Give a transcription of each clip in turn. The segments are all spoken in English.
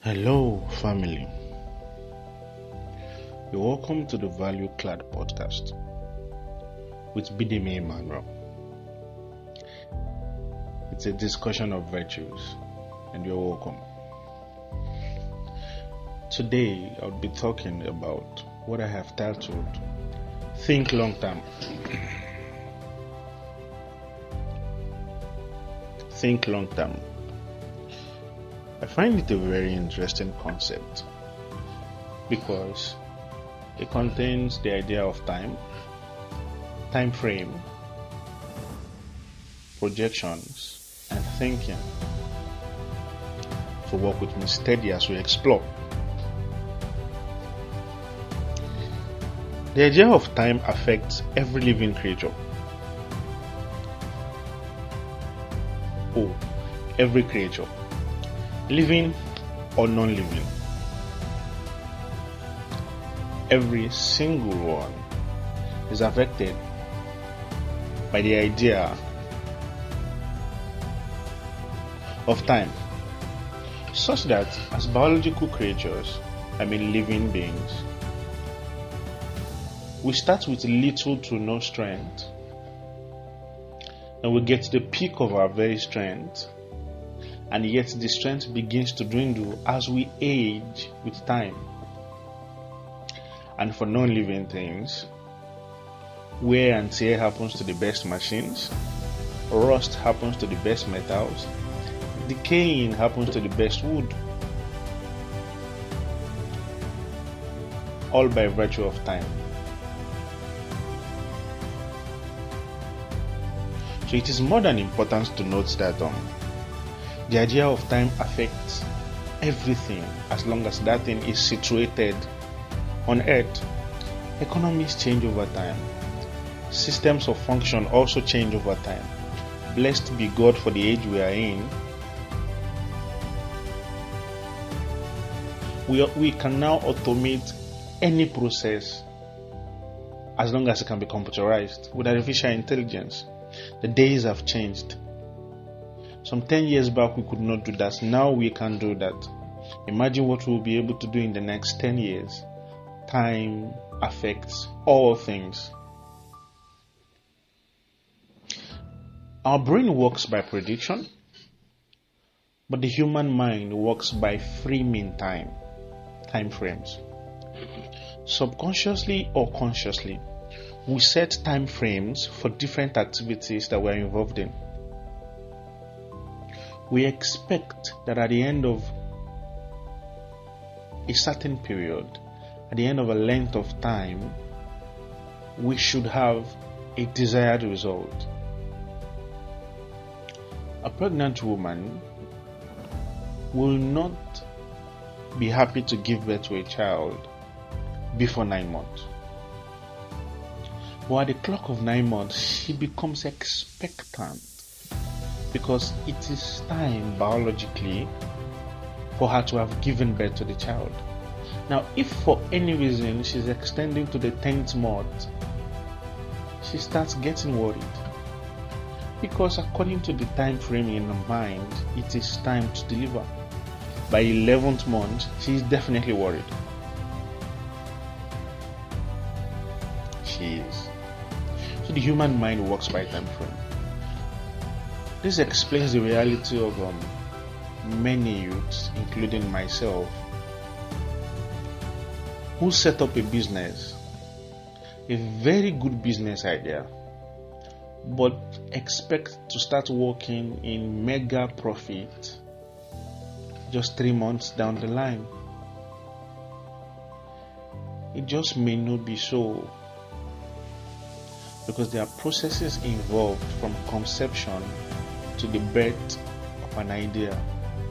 Hello, family. You're welcome to the Value Clad podcast with Bidemi Emmanuel. It's a discussion of virtues, and you're welcome. Today, I'll be talking about what I have titled Think Long Term. Think long term. I find it a very interesting concept because it contains the idea of time frame, projections, and thinking. So work with me steady as we explore. The idea of time affects every living creature. Every creature, living or non-living. Every single one is affected by the idea of time, such that as biological creatures, living beings, we start with little to no strength, and we get to the peak of our very strength, and yet the strength begins to dwindle as we age with time. And for non-living things, wear and tear happens to the best machines, rust happens to the best metals, decaying happens to the best wood, all by virtue of time. So it is more than important to note that the idea of time affects everything as long as that thing is situated on earth. Economies change over time. Systems of function also change over time. Blessed be God for the age we are in. We can now automate any process as long as it can be computerized with artificial intelligence. The days have changed. Some 10 years back we could not do that. Now we can do that. Imagine what we'll be able to do in the next 10 years. Time affects all things. Our brain works by prediction, but the human mind works by framing time frames. Subconsciously or consciously, we set time frames for different activities that we're involved in. We expect that at the end of a certain period, at the end of a length of time, we should have a desired result. A pregnant woman will not be happy to give birth to a child before 9 months. But at the clock of 9 months, she becomes expectant, because it is time biologically for her to have given birth to the child. Now, if for any reason she's extending to the 10th month, she starts getting worried, because according to the time frame in her mind, it is time to deliver. By 11th month, she is definitely worried. She is. So the human mind works by time frame. This explains the reality of many youths, including myself, who set up a business, a very good business idea, but expect to start working in mega profit just 3 months down the line. It just may not be so, because there are processes involved from conception to the birth of an idea,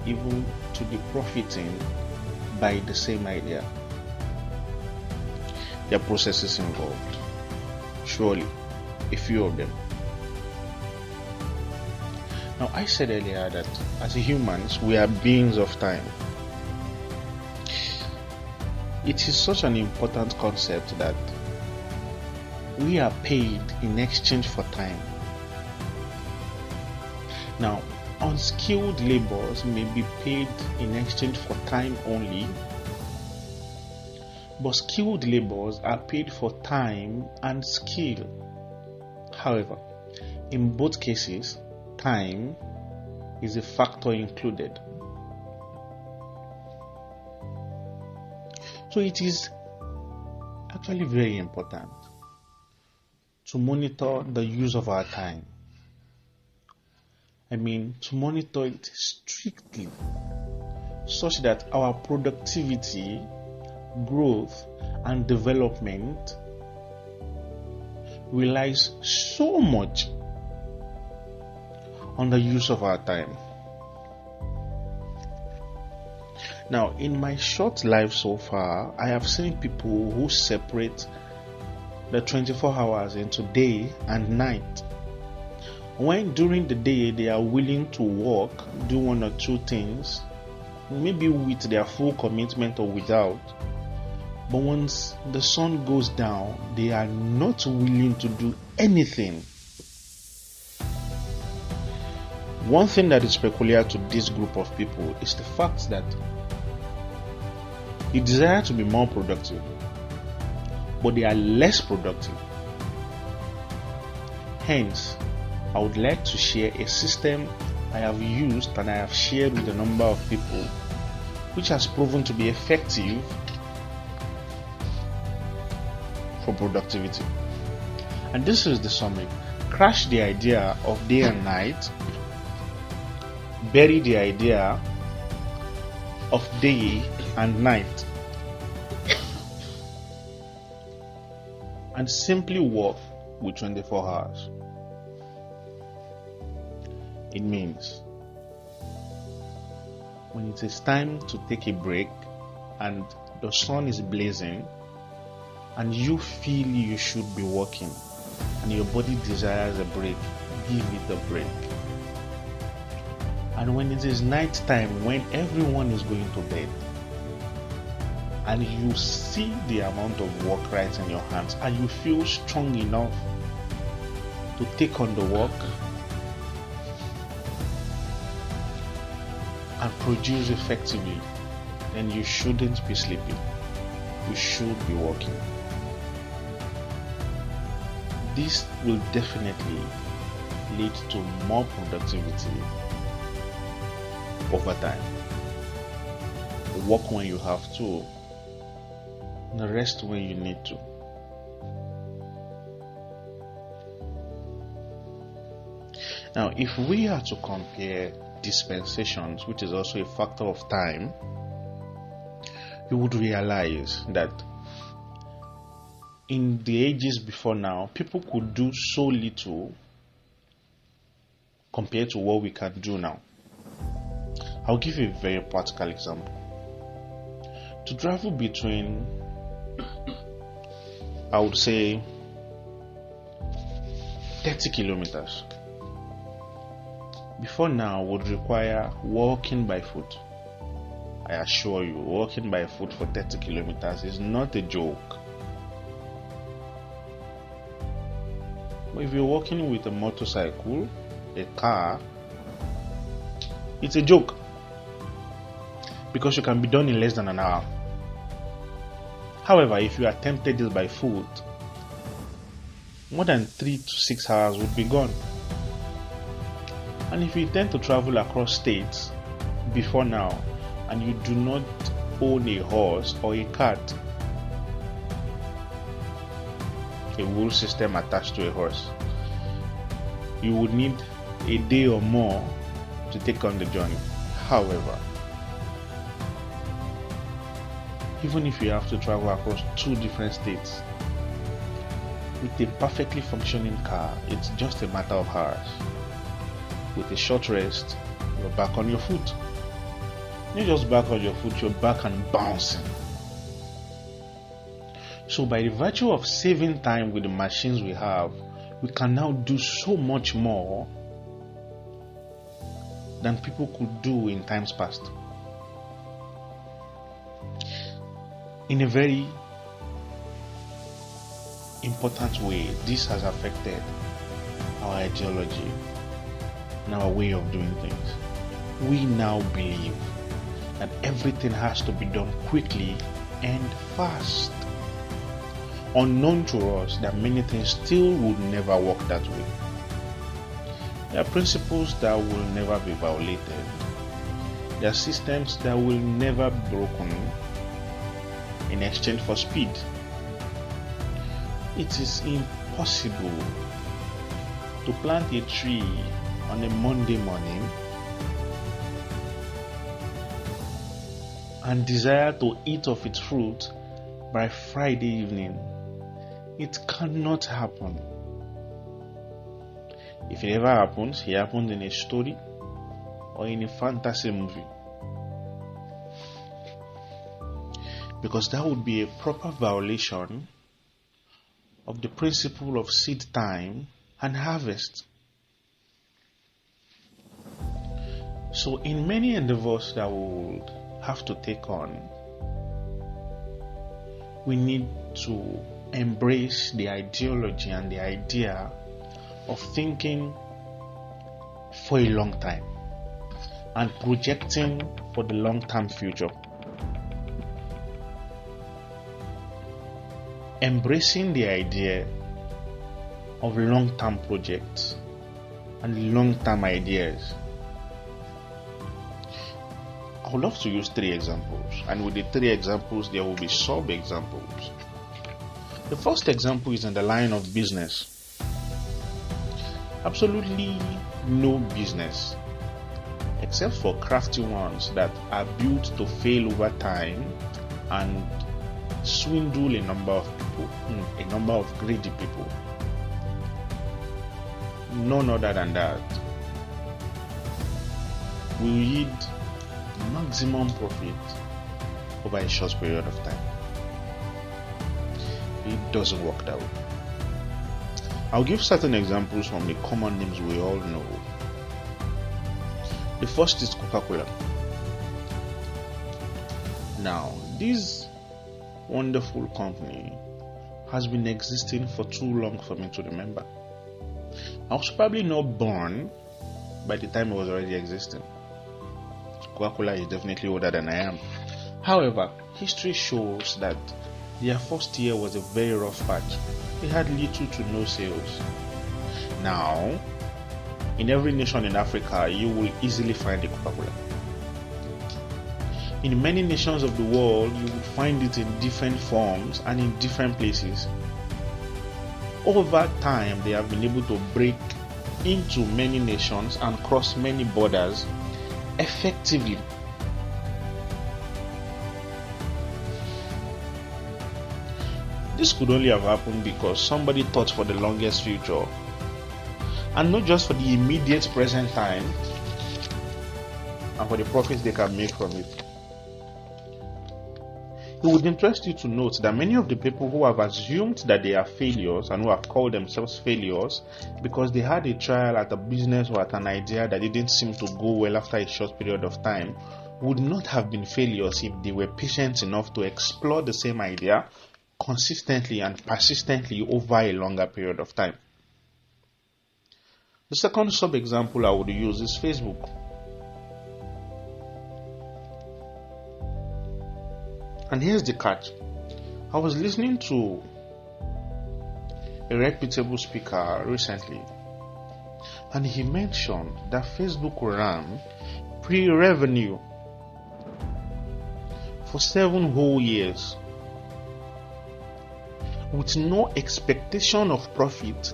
even to the profiting by the same idea. There are processes involved, surely, a few of them. Now, I said earlier that as humans, we are beings of time. It is such an important concept that we are paid in exchange for time. Now, unskilled laborers may be paid in exchange for time only, but skilled laborers are paid for time and skill. However, in both cases, time is a factor included. So it is actually very important to monitor the use of our time. To monitor it strictly such that our productivity, growth, and development relies so much on the use of our time. Now, in my short life so far, I have seen people who separate the 24 hours into day and night. When during the day they are willing to work, do one or two things, maybe with their full commitment or without, but once the sun goes down, they are not willing to do anything. One thing that is peculiar to this group of people is the fact that they desire to be more productive, but they are less productive. Hence, I would like to share a system I have used and I have shared with a number of people, which has proven to be effective for productivity. And this is the summary. Crash the idea of day and night, bury the idea of day and night, and simply work with 24 hours. It means when it is time to take a break and the sun is blazing and you feel you should be working and your body desires a break, give it a break. And when it is night time, when everyone is going to bed and you see the amount of work right in your hands and you feel strong enough to take on the work and produce effectively, then you shouldn't be sleeping. You should be working. This will definitely lead to more productivity over time. Work when you have to, and rest when you need to. Now, if we are to compare dispensations, which is also a factor of time, you would realize that in the ages before now, people could do so little compared to what we can do now. I'll give you a very practical example. To travel between, I would say, 30 kilometers before now would require walking by foot. I assure you, walking by foot for 30 kilometers is not a joke. But if you're walking with a motorcycle, a car, it's a joke, because you can be done in less than an hour. However, if you attempted this by foot, more than 3 to 6 hours would be gone. And if you intend to travel across states before now and you do not own a horse or a cart, a wheel system attached to a horse, you would need a day or more to take on the journey. However, even if you have to travel across 2 different states with a perfectly functioning car, it's just a matter of hours. With a short rest, you're back on your foot. You're just back on your foot, you're back and bouncing. So by the virtue of saving time with the machines we have, we can now do so much more than people could do in times past. In a very important way, this has affected our ideology. and our way of doing things. We now believe that everything has to be done quickly and fast. Unknown to us that many things still would never work that way. There are principles that will never be violated. There are systems that will never be broken in exchange for speed. It is impossible to plant a tree on a Monday morning and desire to eat of its fruit by Friday evening. It cannot happen. If it ever happens, it happens in a story or in a fantasy movie. Because that would be a proper violation of the principle of seed time and harvest. So in many endeavors that we would have to take on, we need to embrace the ideology and the idea of thinking for a long time and projecting for the long-term future. Embracing the idea of long-term projects and long-term ideas. I would love to use 3 examples, and with the 3 examples there will be sub-examples. The first example is in the line of business. Absolutely no business, except for crafty ones that are built to fail over time and swindle a number of people, a number of greedy people. None other than that will yield maximum profit over a short period of time. It doesn't work that way. I'll give certain examples from the common names we all know. The first is Coca-Cola. Now, this wonderful company has been existing for too long for me to remember. I was probably not born by the time it was already existing. Coca-Cola is definitely older than I am. However, history shows that their first year was a very rough patch. They had little to no sales. Now, in every nation in Africa, you will easily find a Coca-Cola. In many nations of the world, you will find it in different forms and in different places. Over time, they have been able to break into many nations and cross many borders effectively. This could only have happened because somebody thought for the longest future and not just for the immediate present time and for the profits they can make from it. It would interest you to note that many of the people who have assumed that they are failures and who have called themselves failures because they had a trial at a business or at an idea that didn't seem to go well after a short period of time would not have been failures if they were patient enough to explore the same idea consistently and persistently over a longer period of time. The second sub-example I would use is Facebook. And here's the catch. I was listening to a reputable speaker recently, and he mentioned that Facebook ran pre-revenue for 7 whole years with no expectation of profit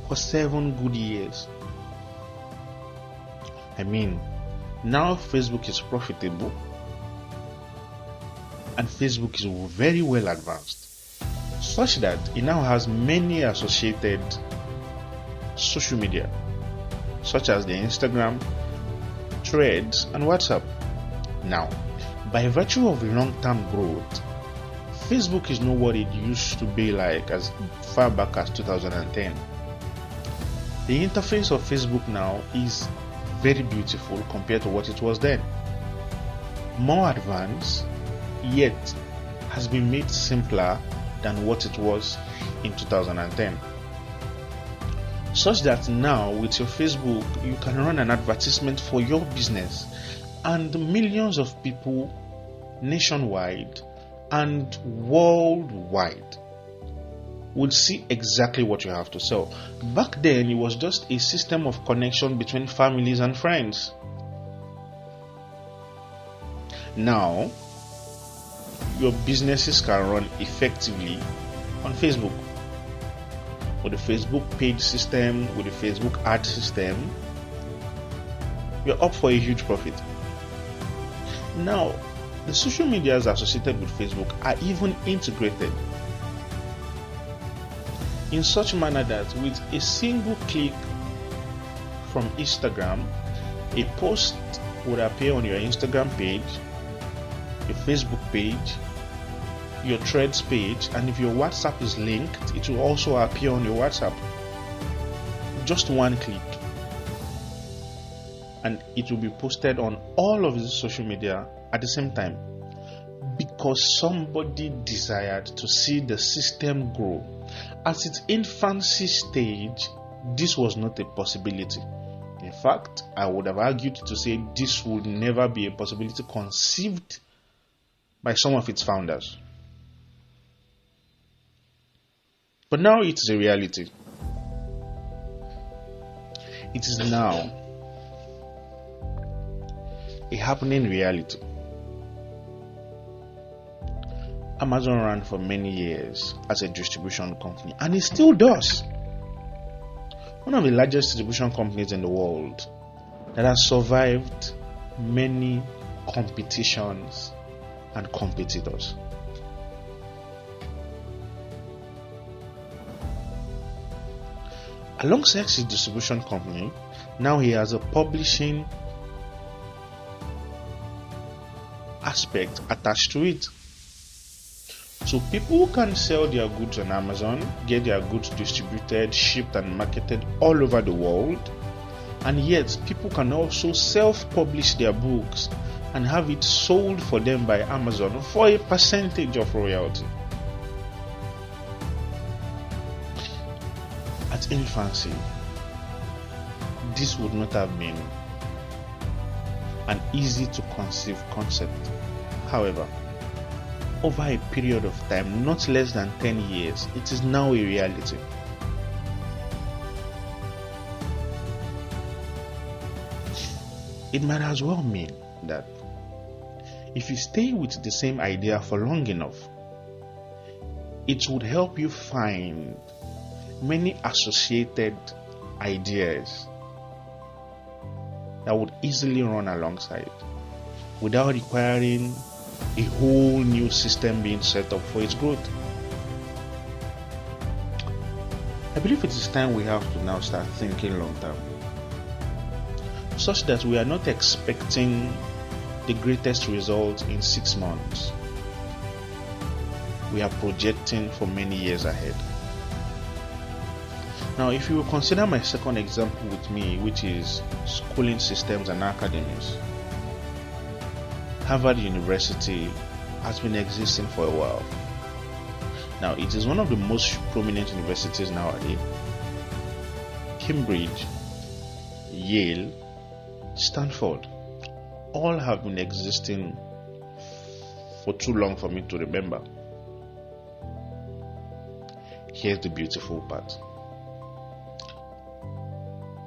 for 7 good years. I mean, now Facebook is profitable and Facebook is very well advanced, such that it now has many associated social media, such as the Instagram, Threads, and WhatsApp. Now, by virtue of long-term growth, Facebook is not what it used to be like as far back as 2010. The interface of Facebook now is very beautiful compared to what it was then. More advanced, yet has been made simpler than what it was in 2010. such that now with your Facebook you can run an advertisement for your business, and millions of people nationwide and worldwide would see exactly what you have to sell. Back then, it was just a system of connection between families and friends. Now, your businesses can run effectively on Facebook. With the Facebook page system, with the Facebook ad system, you're up for a huge profit. Now, the social medias associated with Facebook are even integrated in such manner that with a single click from Instagram, a post would appear on your Instagram page, your Facebook page, your Threads page, and if your WhatsApp is linked, it will also appear on your WhatsApp. Just one click, and it will be posted on all of the social media at the same time, because somebody desired to see the system grow. At its infancy stage, this was not a possibility. In fact, I would have argued to say this would never be a possibility conceived by some of its founders. But now it is a reality. It is now a happening reality. Amazon ran for many years as a distribution company, and it still does. One of the largest distribution companies in the world that has survived many competitions and competitors. Alongside his distribution company, now he has a publishing aspect attached to it. So people can sell their goods on Amazon, get their goods distributed, shipped and marketed all over the world, and yet people can also self-publish their books and have it sold for them by Amazon for a percentage of royalty. At infancy, this would not have been an easy to conceive concept. However, over a period of time, not less than 10 years, it is now a reality. It might as well mean that if you stay with the same idea for long enough, it would help you find many associated ideas that would easily run alongside without requiring a whole new system being set up for its growth. I believe it is time we have to now start thinking long term, such that we are not expecting the greatest results in 6 months. We are projecting for many years ahead. Now, if you will consider my second example with me, which is schooling systems and academies, Harvard University has been existing for a while. Now, it is one of the most prominent universities nowadays. Cambridge, Yale, Stanford, all have been existing for too long for me to remember. Here's the beautiful part.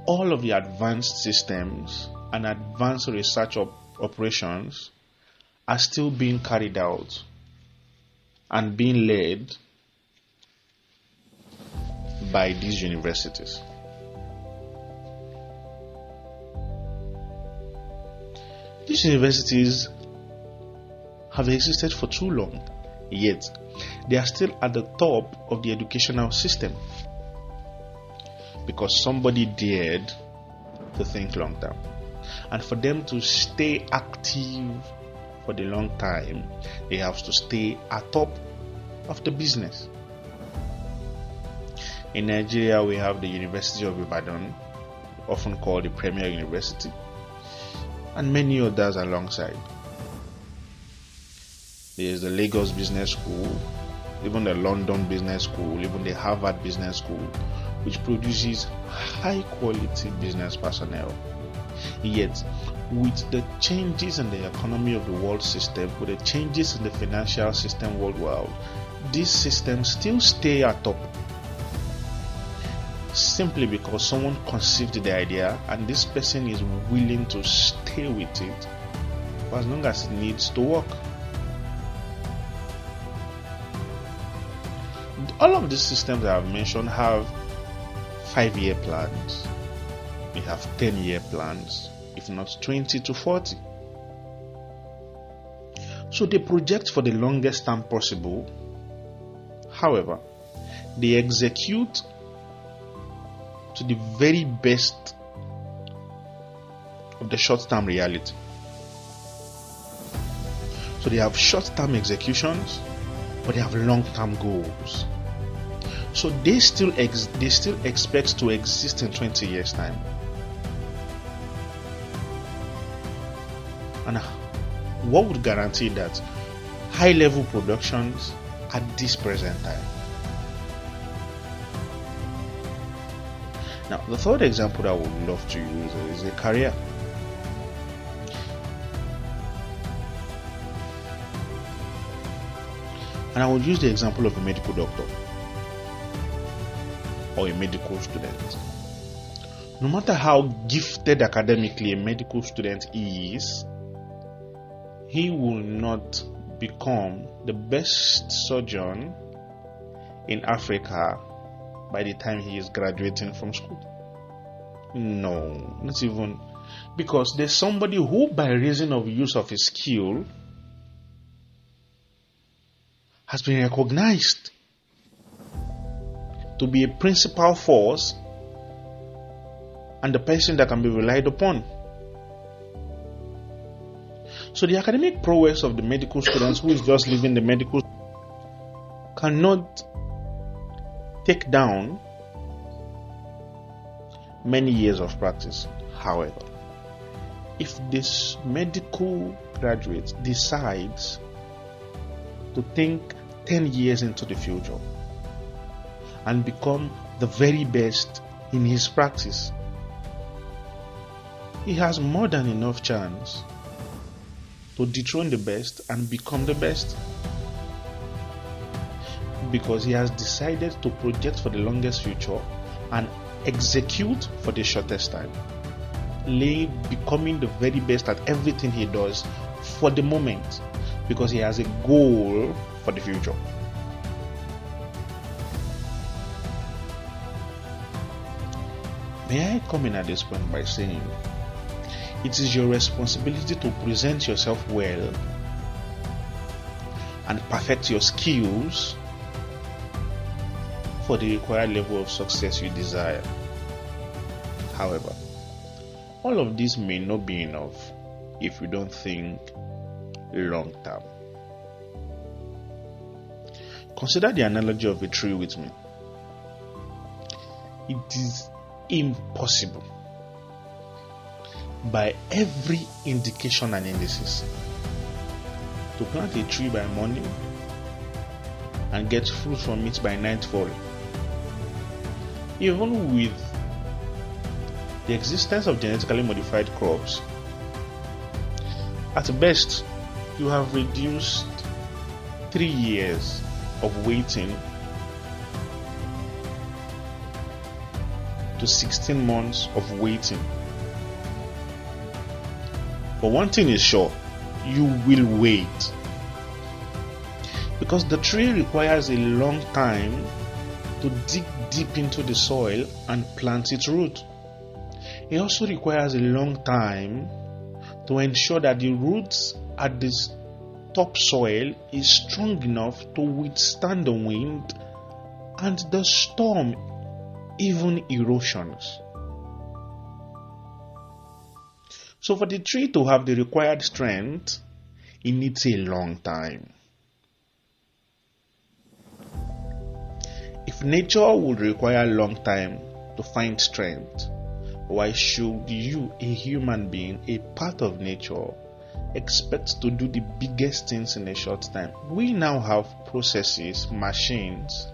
All of the advanced systems and advanced research operations are still being carried out and being led by these universities. These universities have existed for too long, yet they are still at the top of the educational system because somebody dared to think long term. And for them to stay active for the long time, they have to stay at top of the business. In Nigeria, we have the University of Ibadan, often called the Premier University, and many others alongside. There is the Lagos Business School, even the London Business School, even the Harvard Business School, which produces high quality business personnel. Yet, with the changes in the economy of the world system, with the changes in the financial system worldwide, these systems still stay at top. Simply because someone conceived the idea and this person is willing to stay with it for as long as it needs to work. All of these systems I have mentioned have 5-year plans. They have 10-year plans, if not 20 to 40. So they project for the longest time possible. However, they execute to the very best of the short-term reality. So they have short-term executions, but they have long-term goals. So they still expect to exist in 20 years' time. And what would guarantee that? High-level productions at this present time. Now, the third example that I would love to use is a career. And I would use the example of a medical doctor or a medical student. No matter how gifted academically a medical student is, he will not become the best surgeon in Africa by the time he is graduating from school. No, not even. Because there's somebody who, by reason of use of his skill, has been recognized to be a principal force and the person that can be relied upon. So the academic prowess of the medical students who is just leaving the medical cannot take down many years of practice. However, if this medical graduate decides to think 10 years into the future and become the very best in his practice, he has more than enough chance to dethrone the best and become the best, because he has decided to project for the longest future and execute for the shortest time, becoming the very best at everything he does for the moment, because he has a goal for the future. May I come in at this point by saying, it is your responsibility to present yourself well and perfect your skills for the required level of success you desire. However, all of this may not be enough if you don't think long term. Consider the analogy of a tree with me. It is impossible, by every indication and indices, to plant a tree by morning and get fruit from it by nightfall. Even with the existence of genetically modified crops, at best you have reduced 3 years of waiting to 16 months of waiting. But one thing is sure, you will wait, because the tree requires a long time to dig deep into the soil and plant its root. It also requires a long time to ensure that the roots at this topsoil is strong enough to withstand the wind and the storm, even erosions. So for the tree to have the required strength, it needs a long time. If nature would require a long time to find strength, why should you, a human being, a part of nature, expect to do the biggest things in a short time? We now have processes, machines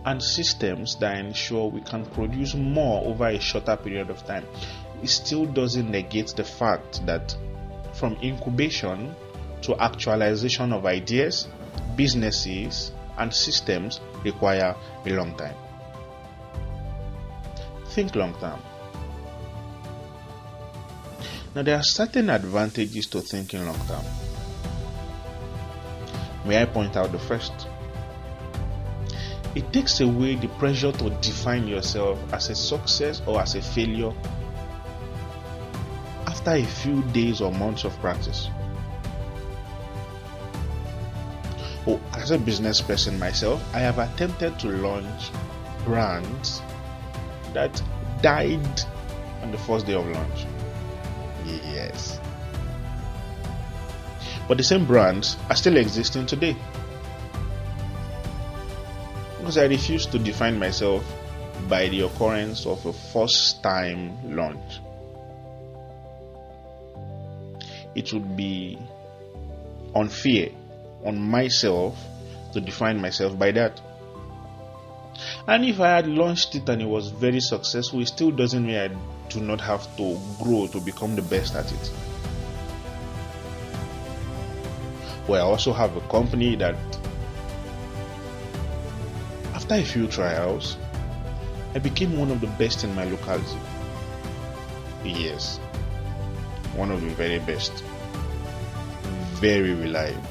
and systems that ensure we can produce more over a shorter period of time, it still doesn't negate the fact that from incubation to actualization of ideas, businesses, and systems require a long time. Think long term. Now, there are certain advantages to thinking long term. May I point out the first? It takes away the pressure to define yourself as a success or as a failure after a few days or months of practice. Oh, as a business person myself, I have attempted to launch brands that died on the first day of launch. Yes. But the same brands are still existing today. Because I refuse to define myself by the occurrence of a first time launch. It would be unfair on myself to define myself by that. And if I had launched it and it was very successful, it still doesn't mean I do not have to grow to become the best at it. Well, I also have a company that after a few trials, I became one of the best in my locality. Yes, one of the very best. Very reliable.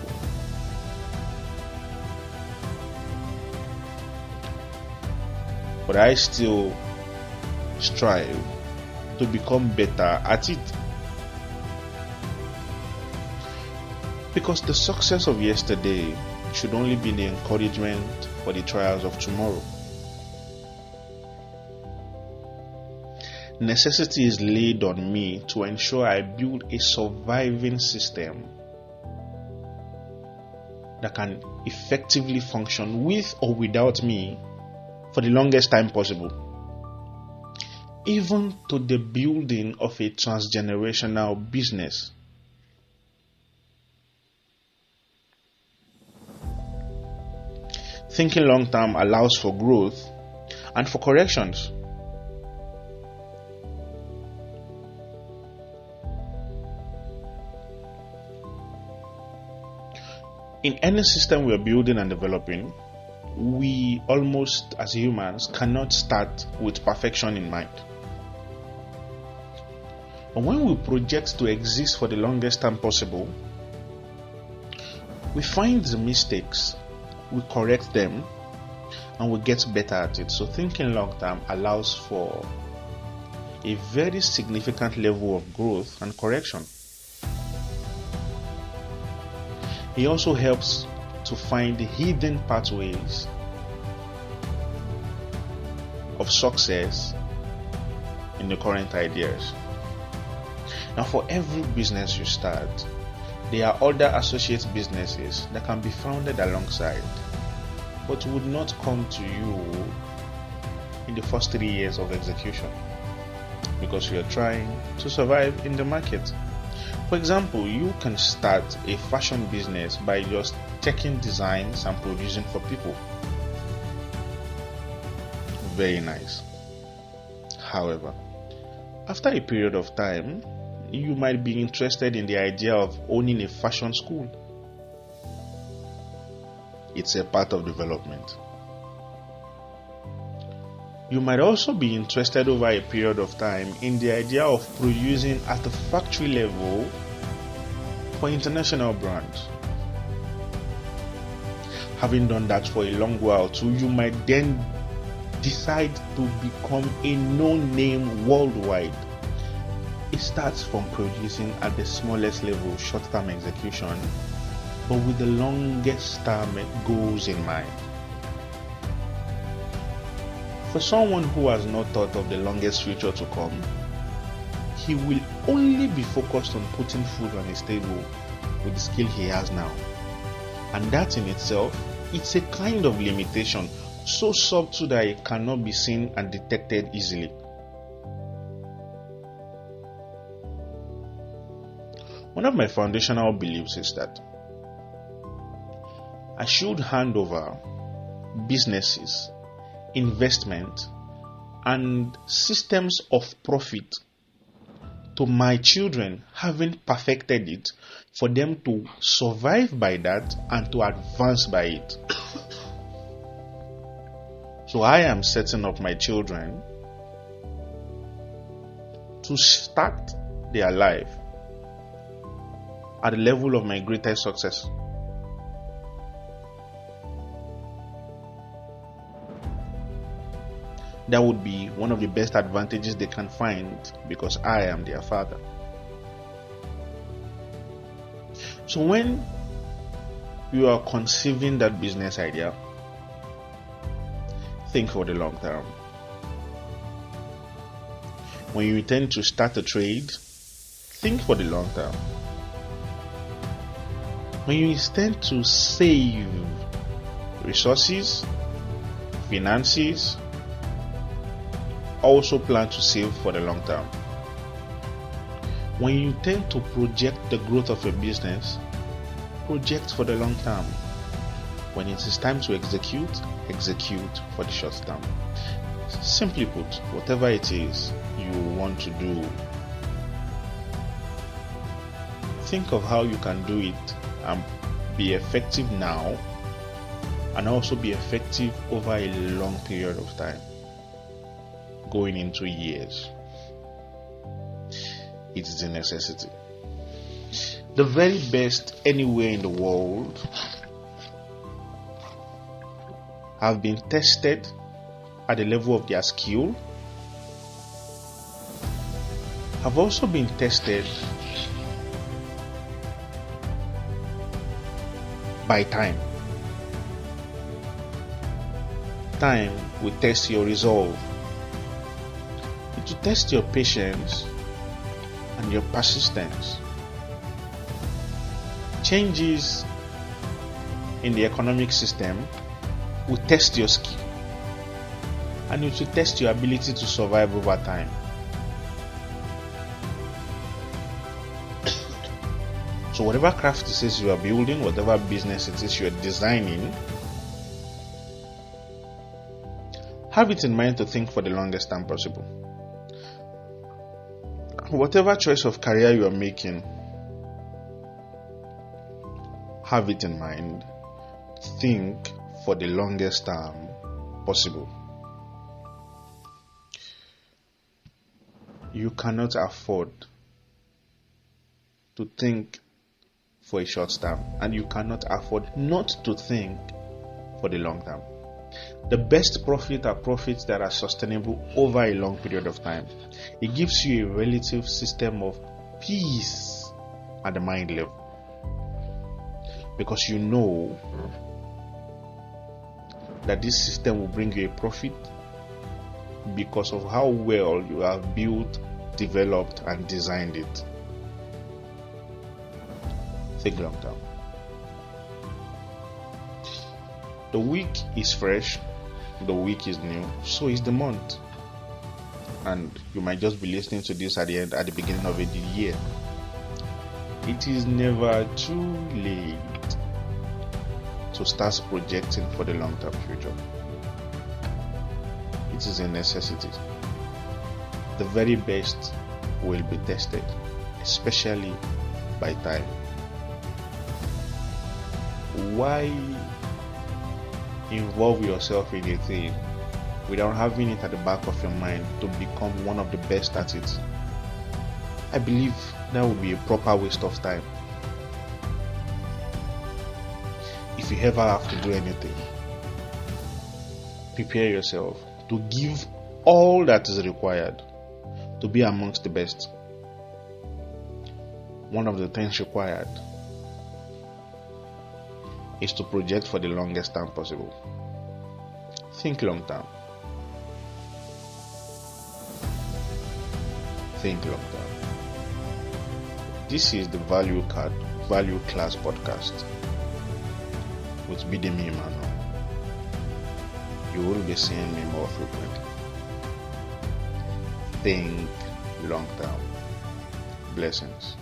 But I still strive to become better at it. Because the success of yesterday should only be the encouragement for the trials of tomorrow. Necessity is laid on me to ensure I build a surviving system that can effectively function with or without me for the longest time possible, even to the building of a transgenerational business. Thinking long term allows for growth and for corrections. In any system we are building and developing, we almost as humans cannot start with perfection in mind. But when we project to exist for the longest time possible, we find the mistakes, we correct them, and we get better at it. So thinking long term allows for a very significant level of growth and correction. It also helps to find the hidden pathways of success in the current ideas. Now, for every business you start, there are other associate businesses that can be founded alongside, but would not come to you in the first 3 years of execution because you are trying to survive in the market. For example, you can start a fashion business by just taking designs and producing for people. Very nice. However, after a period of time, you might be interested in the idea of owning a fashion school. It's a part of development. You might also be interested over a period of time in the idea of producing at the factory level for international brands. Having done that for a long while too, you might then decide to become a known name worldwide. It starts from producing at the smallest level, short-term execution, but with the longest term goals in mind. For someone who has not thought of the longest future to come, he will only be focused on putting food on his table with the skill he has now. And that in itself, it's a kind of limitation, so subtle that it cannot be seen and detected easily. One of my foundational beliefs is that I should hand over businesses investment, and systems of profit to my children, having perfected it, for them to survive by that and to advance by it. So I am setting up my children to start their life at the level of my greatest success. That would be one of the best advantages they can find, because I am their father. So when you are conceiving that business idea, think for the long term. When you intend to start a trade, think for the long term. When you intend to save resources, finances, also plan to save for the long term. When you intend to project the growth of your business, project for the long term. When it is time to execute, execute for the short term. Simply put, whatever it is you want to do, think of how you can do it and be effective now, and also be effective over a long period of time, going into years. It is a necessity. The very best anywhere in the world have been tested at the level of their skill, have also been tested by time. Time will test your resolve. It will test your patience and your persistence. Changes in the economic system will test your skill, and it will test your ability to survive over time. So whatever craft it is you are building, whatever business it is you are designing, have it in mind to think for the longest time possible. Whatever choice of career you are making, have it in mind. Think for the longest time possible. You cannot afford to think for a short term, and you cannot afford not to think for the long term. The best profit are profits that are sustainable over a long period of time. It gives you a relative system of peace at the mind level, because you know that this system will bring you a profit because of how well you have built, developed, and designed it. Think long term. The week is fresh, the week is new, so is the month. And you might just be listening to this at the beginning of a year. It is never too late to start projecting for the long-term future. It is a necessity. The very best will be tested, especially by time. Why involve yourself in a thing without having it at the back of your mind to become one of the best at it? I believe that would be a proper waste of time. If you ever have to do anything, prepare yourself to give all that is required to be amongst the best. One of the things required is to project for the longest time possible. Think long term. Think long term. This is the Value Class Podcast with Bidemi Emmanuel. You will be seeing me more frequently. Think long term. Blessings.